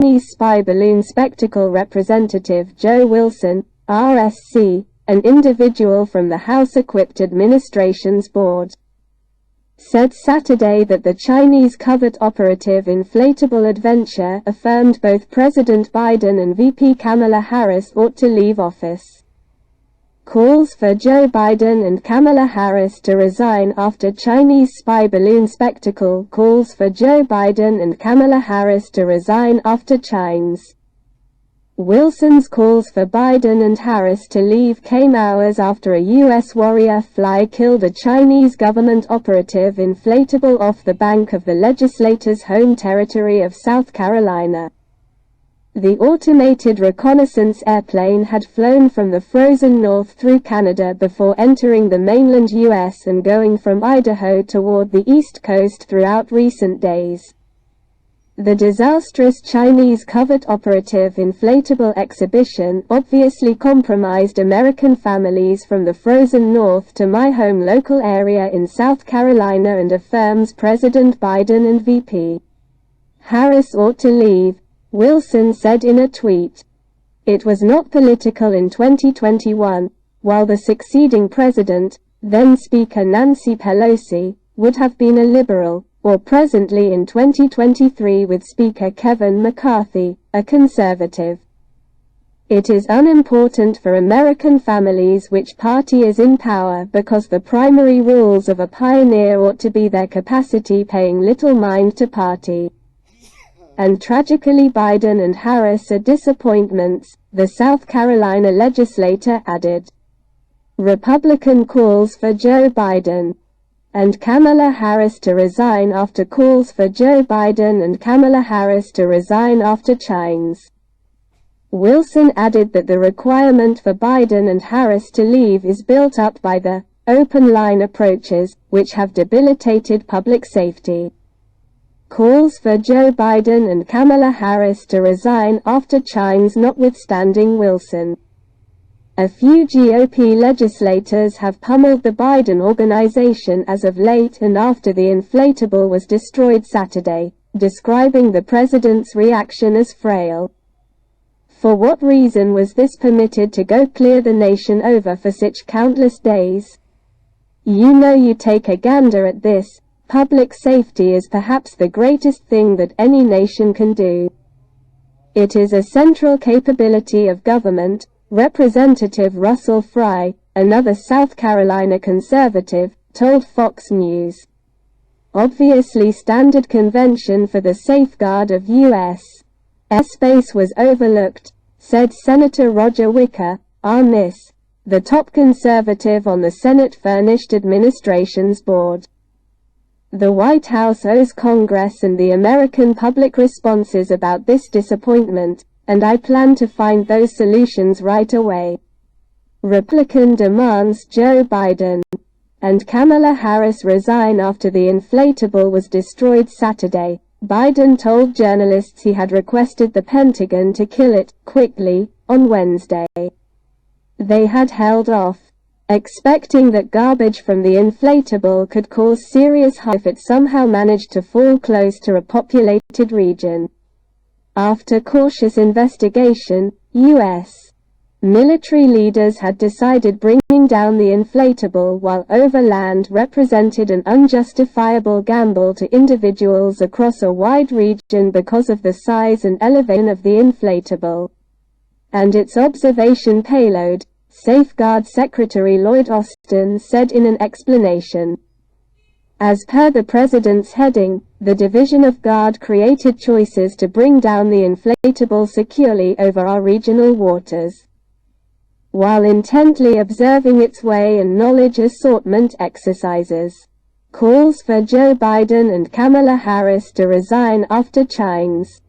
Chinese spy balloon spectacle representative Joe Wilson, RSC, an individual from the House-equipped administration's board, said Saturday that the Chinese covert operative inflatable adventure affirmed both President Biden and VP Kamala Harris ought to leave office. Calls for Joe Biden and Kamala Harris to resign after Chinese spy balloon spectacle. Calls for Joe Biden and Kamala Harris to resign after Chinese. Wilson's calls for Biden and Harris to leave came hours after a U.S. Warrior fly killed a Chinese government operative inflatable off the bank of the legislator's home territory of South Carolina. The automated reconnaissance airplane had flown from the frozen north through Canada before entering the mainland U.S. and going from Idaho toward the East Coast throughout recent days. The disastrous Chinese covert operative inflatable exhibition obviously compromised American families from the frozen north to my home local area in South Carolina and affirms President Biden and VP Harris ought to leave, Wilson said in a tweet. It was not political in 2021, while the succeeding president, then Speaker Nancy Pelosi, would have been a liberal, or presently in 2023 with Speaker Kevin McCarthy, a conservative. It is unimportant for American families which party is in power because the primary rules of a pioneer ought to be their capacity paying little mind to party. And tragically Biden and Harris are disappointments, the South Carolina legislator added. Republican calls for Joe Biden and Kamala Harris to resign after calls for Joe Biden and Kamala Harris to resign after Chinese. Wilson added that the requirement for Biden and Harris to leave is built up by the open line approaches, which have debilitated public safety. Calls for Joe Biden and Kamala Harris to resign after Chinese notwithstanding Wilson. A few GOP legislators have pummeled the Biden organization as of late and after the inflatable was destroyed Saturday, describing the president's reaction as frail. For what reason was this permitted to go clear the nation over for such countless days? You take a gander at this. Public safety is perhaps the greatest thing that any nation can do. It is a central capability of government, Representative Russell Fry, another South Carolina conservative, told Fox News. Obviously standard convention for the safeguard of U.S. airspace was overlooked, said Senator Roger Wicker, Miss, the top conservative on the Senate-furnished administration's board. The White House owes Congress and the American public responses about this disappointment, and I plan to find those solutions right away. Republican demands Joe Biden and Kamala Harris resign after the inflatable was destroyed Saturday. Biden told journalists he had requested the Pentagon to kill it quickly on Wednesday. They had held off, expecting that garbage from the inflatable could cause serious harm if it somehow managed to fall close to a populated region. After cautious investigation, U.S. military leaders had decided bringing down the inflatable while overland represented an unjustifiable gamble to individuals across a wide region because of the size and elevation of the inflatable and its observation payload, Safeguard Secretary Lloyd Austin said in an explanation. As per the president's heading, the Division of Guard created choices to bring down the inflatable securely over our regional waters, while intently observing its way and knowledge assortment exercises. Calls for Joe Biden and Kamala Harris to resign after Chinese